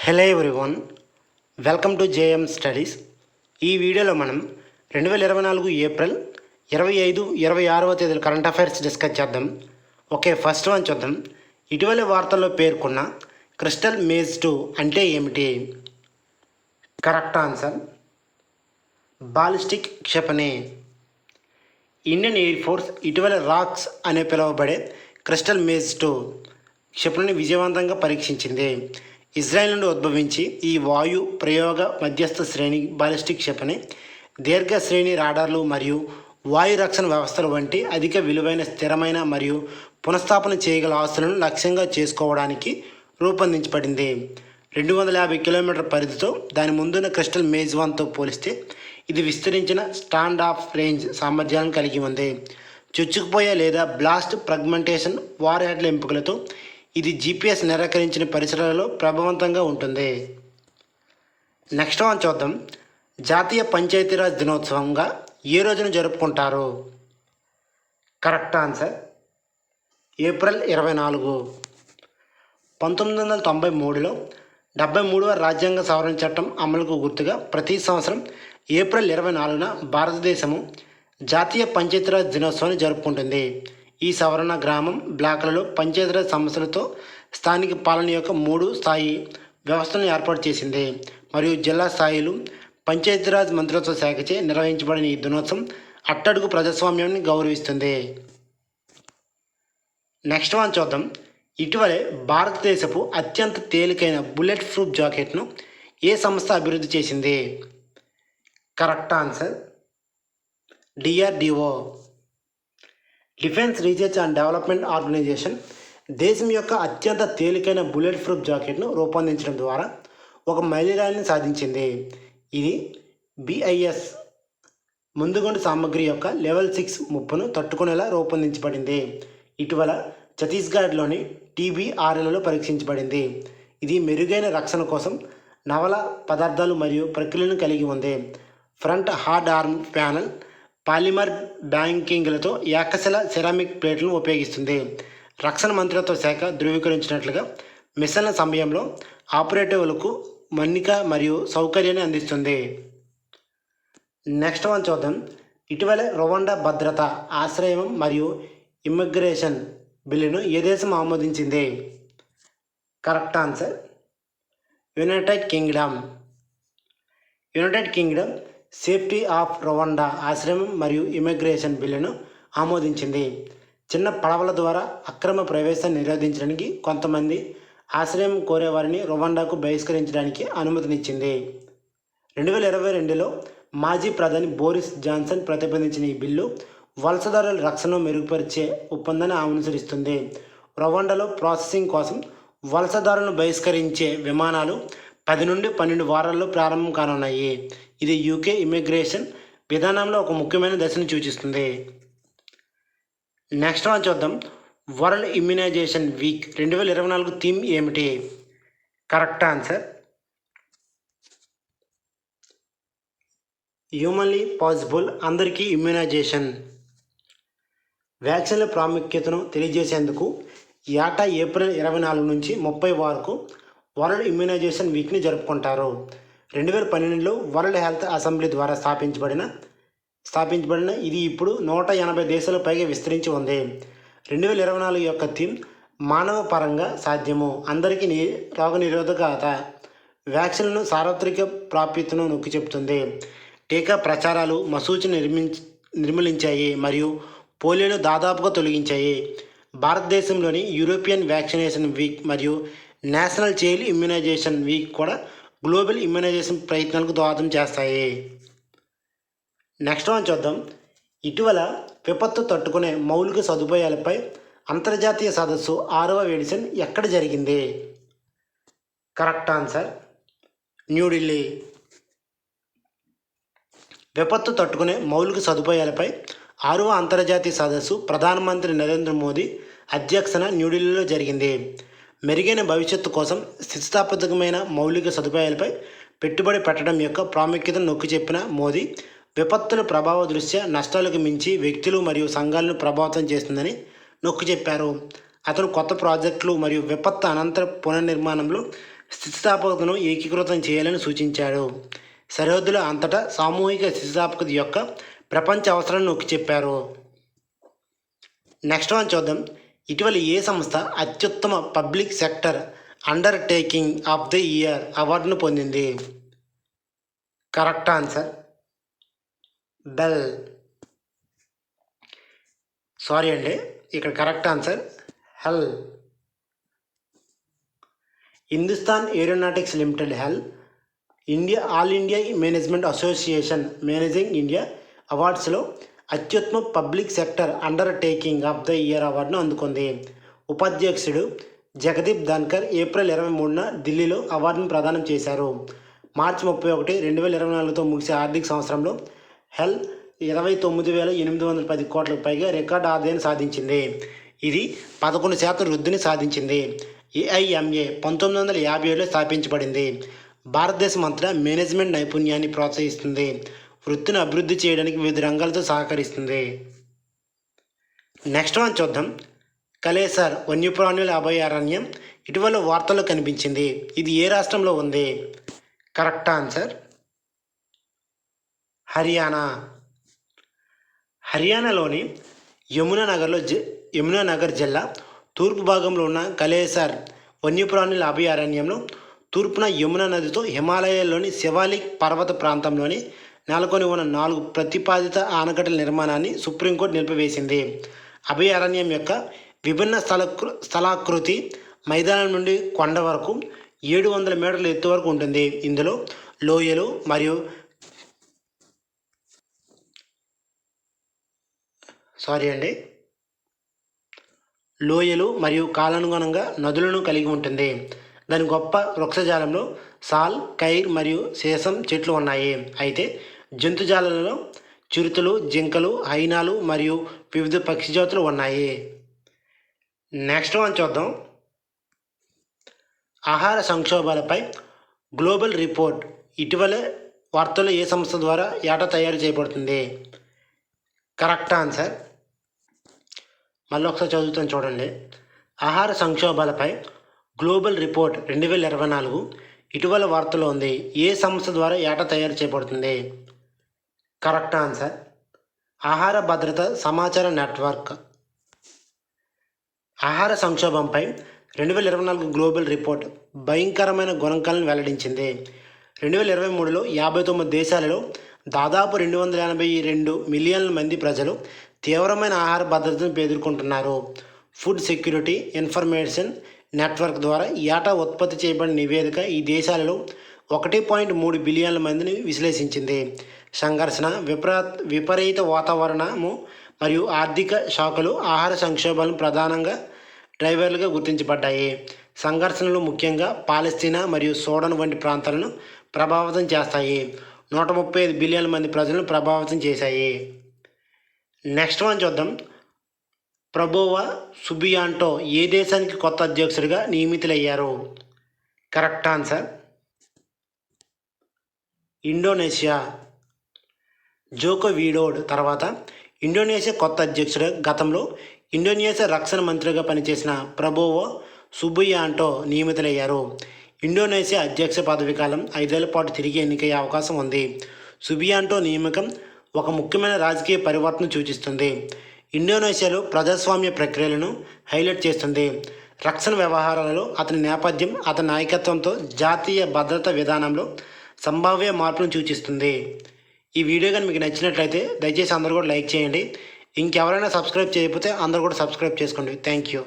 Hello everyone, welcome to JM studies. ఈ వీడియోలో మనం 2024 ఏప్రిల్ 25, 26వ తేదీల కరెంట్ అఫైర్స్ డిస్కస్ చేద్దాం. ఓకే, ఫస్ట్ వన్ చూద్దాం. ఇటీవల వార్తల్లో పేర్కొన్న క్రిస్టల్ మేజ్ 2 అంటే ఏమిటి? కరెక్ట్ ఆన్సర్ బాలిస్టిక్ క్షిపణి. ఇండియన్ ఎయిర్ ఫోర్స్ ఇటీవల రాక్స్ అనే పిలువబడే క్రిస్టల్ మేజ్ 2 క్షిపణిని విజయవంతంగా పరీక్షించింది. ఇజ్రాయెల్ నుండి ఉద్భవించి ఈ వాయు ప్రయోగ మధ్యస్థ శ్రేణి బాలిస్టిక్ క్షిపణి దీర్ఘ శ్రేణి రాడార్లు మరియు వాయు రక్షణ వ్యవస్థలు వంటి అధిక విలువైన స్థిరమైన మరియు పునఃస్థాపన చేయగల ఆస్తులను లక్ష్యంగా చేసుకోవడానికి రూపొందించబడింది. 250 కిలోమీటర్ల పరిధితో దాని ముందున్న క్రిస్టల్ మేజ్ 1తో పోలిస్తే ఇది విస్తరించిన స్టాండ్ ఆఫ్ రేంజ్ సామర్థ్యాలను కలిగి ఉంది. చొచ్చుకుపోయే లేదా బ్లాస్ట్ ఫ్రాగ్మెంటేషన్ వార్ హెడ్ల ఎంపికలతో ఇది జీపీఎస్ నిరాకరించిన పరిసరాలలో ప్రభావవంతంగా ఉంటుంది. నెక్స్ట్ వన్ చూద్దాం. జాతీయ పంచాయతీరాజ్ దినోత్సవంగా ఏ రోజున జరుపుకుంటారు? Correct answer April 24. 1993లో 73వ రాజ్యాంగ సవరణ చట్టం అమలుకు గుర్తుగా ప్రతి సంవత్సరం ఏప్రిల్ 24న భారతదేశము జాతీయ పంచాయతీరాజ్ దినోత్సవాన్ని జరుపుకుంటుంది. ఈ సవరణ గ్రామం బ్లాకులలో పంచాయతీరాజ్ సమస్యలతో స్థానిక పాలన యొక్క 3 స్థాయి వ్యవస్థలను ఏర్పాటు చేసింది మరియు జిల్లా స్థాయిలు పంచాయతీరాజ్ మంత్రిత్వ శాఖచే నిర్వహించబడిన ఈ దినోత్సవం అట్టడుగు ప్రజాస్వామ్యాన్ని గౌరవిస్తుంది. నెక్స్ట్ వన్ చూద్దాం. ఇటీవలే భారతదేశపు అత్యంత తేలికైన బుల్లెట్ ప్రూఫ్ జాకెట్ను ఏ సంస్థ అభివృద్ధి చేసింది? Correct answer DRDO. Defence research and development organisation దేశం యొక్క అత్యంత తేలికైన బుల్లెట్ ప్రూఫ్ జాకెట్ను రూపొందించడం ద్వారా ఒక మైలురాయిని సాధించింది. ఇది బిఐఎస్ ముందుగొండు సామగ్రి యొక్క లెవెల్ 6 ముప్పును తట్టుకునేలా రూపొందించబడింది. ఇటీవల ఛత్తీస్గఢ్లోని టీబీఆర్ఎల్లో పరీక్షించబడింది. ఇది మెరుగైన రక్షణ కోసం నవల పదార్థాలు మరియు ప్రక్రియలను కలిగి ఉంది. Front hard arm panel polymer బ్యాంకింగ్లతో ఏకశిల సెరామిక్ ప్లేట్లను ఉపయోగిస్తుంది. రక్షణ మంత్రిత్వ శాఖ ధృవీకరించినట్లుగా మిషన్ల సమయంలో ఆపరేటివ్లకు మన్నిక మరియు సౌకర్యాన్ని అందిస్తుంది. నెక్స్ట్ వన్ చూద్దాం. ఇటీవల రవాండా భద్రత, ఆశ్రయం మరియు ఇమ్మిగ్రేషన్ బిల్లును ఏ దేశం ఆమోదించింది? Correct answer United Kingdom. United Kingdom safety of Rwanda ఆశ్రయం మరియు ఇమిగ్రేషన్ బిల్లును ఆమోదించింది. చిన్న పడవల ద్వారా అక్రమ ప్రవేశాన్ని నిరోధించడానికి కొంతమంది ఆశ్రయం కోరేవారిని రవాండాకు బహిష్కరించడానికి అనుమతినిచ్చింది. 2022లో మాజీ ప్రధాని బోరిస్ జాన్సన్ ప్రతిపాదించిన ఈ బిల్లు వలసదారుల రక్షణను మెరుగుపరిచే ఒప్పందాన్ని అనుసరిస్తుంది. రవాండాలో ప్రాసెసింగ్ కోసం వలసదారులను బహిష్కరించే విమానాలు 10 నుండి 12 వారాల్లో ప్రారంభం కానున్నాయి. ఇది యూకే ఇమిగ్రేషన్ విధానంలో ఒక ముఖ్యమైన దశను సూచిస్తుంది. నెక్స్ట్ వన్ చూద్దాం. వరల్డ్ ఇమ్యునైజేషన్ వీక్ 2024 థీమ్ ఏమిటి? కరెక్ట్ ఆన్సర్ హ్యూమన్లీ పాసిబుల్, అందరికీ ఇమ్యునైజేషన్. వ్యాక్సిన్ల ప్రాముఖ్యతను తెలియజేసేందుకు ఏటా ఏప్రిల్ 24 నుంచి 30 వరకు వరల్డ్ ఇమ్యునైజేషన్ వీక్ని జరుపుకుంటారు. 2012లో వరల్డ్ హెల్త్ అసెంబ్లీ ద్వారా స్థాపించబడిన ఇది ఇప్పుడు 180 దేశాల పైగా విస్తరించి ఉంది. 2024 యొక్క థీమ్ మానవ పరంగా సాధ్యము, అందరికీ రోగనిరోధకత. వ్యాక్సిన్లను సార్వత్రిక ప్రాప్యతను నొక్కి చెబుతుంది. టీకా ప్రచారాలు మసూచిని నిర్మూలించాయి మరియు పోలియోను దాదాపుగా తొలగించాయి. భారతదేశంలోని యూరోపియన్ వ్యాక్సినేషన్ వీక్ మరియు నేషనల్ చైల్డ్ ఇమ్యునైజేషన్ వీక్ కూడా గ్లోబల్ ఇమ్యునైజేషన్ ప్రయత్నాలకు దోహదం చేస్తాయి. నెక్స్ట్ వన్ చూద్దాం. ఇటీవల విపత్తు తట్టుకునే మౌలిక సదుపాయాలపై అంతర్జాతీయ సదస్సు 6వ ఎడిషన్ ఎక్కడ జరిగింది? Correct answer New Delhi. విపత్తు తట్టుకునే మౌలిక సదుపాయాలపై 6వ అంతర్జాతీయ సదస్సు ప్రధానమంత్రి నరేంద్ర మోదీ అధ్యక్షతన న్యూఢిల్లీలో జరిగింది. మెరుగైన భవిష్యత్తు కోసం స్థితిస్థాపకమైన మౌలిక సదుపాయాలపై పెట్టుబడి పెట్టడం యొక్క ప్రాముఖ్యతను నొక్కి చెప్పిన మోదీ, విపత్తుల ప్రభావ దృష్ట్యా నష్టాలకు మించి వ్యక్తులు మరియు సంఘాలను ప్రభావితం చేస్తుందని నొక్కి చెప్పారు. అతను కొత్త ప్రాజెక్టులు మరియు విపత్తు అనంతర పునర్నిర్మాణంలో స్థితిస్థాపకతను ఏకీకృతం చేయాలని సూచించాడు. సరిహద్దుల అంతటా సామూహిక స్థితిస్థాపకత యొక్క ప్రపంచ అవసరాన్ని నొక్కి చెప్పారు. నెక్స్ట్ వన్ చూద్దాం. ఇటీవల ఏ సంస్థ అత్యుత్తమ public sector undertaking of the year అవార్డును పొందింది? Correct answer BEL. సారీ అండి, ఇక్కడ correct answer HAL. Hindustan Aeronautics Limited HAL All India Management Association Managing India అవార్డ్స్లో అత్యుత్తమ public sector undertaking of the year అవార్డును అందుకుంది. ఉపాధ్యక్షుడు జగదీప్ ధన్కర్ ఏప్రిల్ 23న ఢిల్లీలో అవార్డును ప్రదానం చేశారు. మార్చి 31, 2024తో ముగిసే ఆర్థిక సంవత్సరంలో హెల్ 29,810 కోట్లకు పైగా రికార్డు ఆదాయాన్ని సాధించింది. ఇది 11% వృద్ధిని సాధించింది. ఏఐఎంఏ 1957లో స్థాపించబడింది. భారతదేశం అంతటా మేనేజ్మెంట్ నైపుణ్యాన్ని ప్రోత్సహిస్తుంది, వృత్తిని అభివృద్ధి చేయడానికి వివిధ రంగాలతో సహకరిస్తుంది. నెక్స్ట్ వన్ చూద్దాం. కలేసర్ వన్యప్రాణుల అభయారణ్యం ఇటీవల వార్తల్లో కనిపించింది. ఇది ఏ రాష్ట్రంలో ఉంది? Correct answer Haryana. హర్యానాలోని యమునానగర్ జిల్లా తూర్పు భాగంలో ఉన్న కలేసర్ వన్యప్రాణుల అభయారణ్యంలో తూర్పున యమునా నదితో హిమాలయాల్లోని శివాలిక్ పర్వత ప్రాంతంలోని నెలకొని ఉన్న 4 ప్రతిపాదిత ఆనకట్టల నిర్మాణాన్ని సుప్రీంకోర్టు నిలిపివేసింది. అభయారణ్యం యొక్క విభిన్న స్థలాకృతి మైదానం నుండి కొండ వరకు 700 మీటర్ల ఎత్తు వరకు ఉంటుంది. ఇందులో లోయలు మరియు కాలానుగుణంగా నదులను కలిగి ఉంటుంది. దాని గొప్ప వృక్షజాలంలో సాల్, కైర్ మరియు సీసం చెట్లు ఉన్నాయి. అయితే జంతుజాలంలో చిరుతలు, జింకలు, హైనాలు మరియు వివిధ పక్షి జాతులు ఉన్నాయి. నెక్స్ట్ వన్ చూద్దాం. ఆహార సంక్షోభాలపై గ్లోబల్ రిపోర్ట్ ఇటీవల వార్తల్లో ఏ సంస్థ ద్వారా ఏటా తయారు చేయబడుతుంది? Correct answer. మళ్ళీ ఒకసారి చదువుతాను చూడండి. ఆహార సంక్షోభాలపై గ్లోబల్ రిపోర్ట్ 2024 ఇటీవల వార్తలో ఉంది. ఏ సంస్థ ద్వారా ఏటా తయారు చేయబడుతుంది? కరెక్ట్ ఆన్సర్ ఆహార భద్రత సమాచార నెట్వర్క్. ఆహార సంక్షోభంపై 2024 గ్లోబల్ రిపోర్ట్ భయంకరమైన గణాంకాలను వెల్లడించింది. 2023లో 59 దేశాలలో దాదాపు 282 మిలియన్ల మంది ప్రజలు తీవ్రమైన ఆహార భద్రతను ఎదుర్కొంటున్నారు. ఫుడ్ సెక్యూరిటీ ఇన్ఫర్మేషన్ నెట్వర్క్ ద్వారా ఏటా ఉత్పత్తి చేయబడిన నివేదిక ఈ దేశాలలో 1.3 బిలియన్ల మందిని విశ్లేషించింది. సంఘర్షణ, విపరీత వాతావరణము మరియు ఆర్థిక షాకులు ఆహార సంక్షోభాలను ప్రధానంగా డ్రైవర్లుగా గుర్తించబడ్డాయి. సంఘర్షణలు ముఖ్యంగా పాలస్తీనా మరియు సూడాన్ వంటి ప్రాంతాలను ప్రభావితం చేస్తాయి. 135 బిలియన్ల మంది ప్రజలను ప్రభావితం చేశాయి. నెక్స్ట్ వన్ చూద్దాం. ప్రబోవో సుబియాంటో ఏ దేశానికి కొత్త అధ్యక్షుడిగా నియమితులయ్యారు? Correct answer Indonesia. Djoko Widodo తర్వాత ఇండోనేషియా కొత్త అధ్యక్షుడు. గతంలో ఇండోనేషియా రక్షణ మంత్రిగా పనిచేసిన ప్రబోవో సుబియాంటో నియమితులయ్యారు. ఇండోనేషియా అధ్యక్ష పదవి కాలం 5 ఏళ్ల పాటు తిరిగి ఎన్నికయ్యే అవకాశం ఉంది. సుబియాంటో నియామకం ఒక ముఖ్యమైన రాజకీయ పరివర్తన సూచిస్తుంది. ఇండోనేషియాలో ప్రజాస్వామ్య ప్రక్రియలను హైలైట్ చేస్తుంది. రక్షణ వ్యవహారాలలో అతని నేపథ్యం అతని నాయకత్వంతో జాతీయ భద్రతా విధానంలో సంభావ్య మార్పును సూచిస్తుంది. ఈ వీడియో కానీ మీకు నచ్చినట్లయితే దయచేసి అందరూ కూడా లైక్ చేయండి. ఇంకెవరైనా సబ్స్క్రైబ్ చేయకపోతే అందరూ కూడా సబ్స్క్రైబ్ చేసుకోండి. Thank you.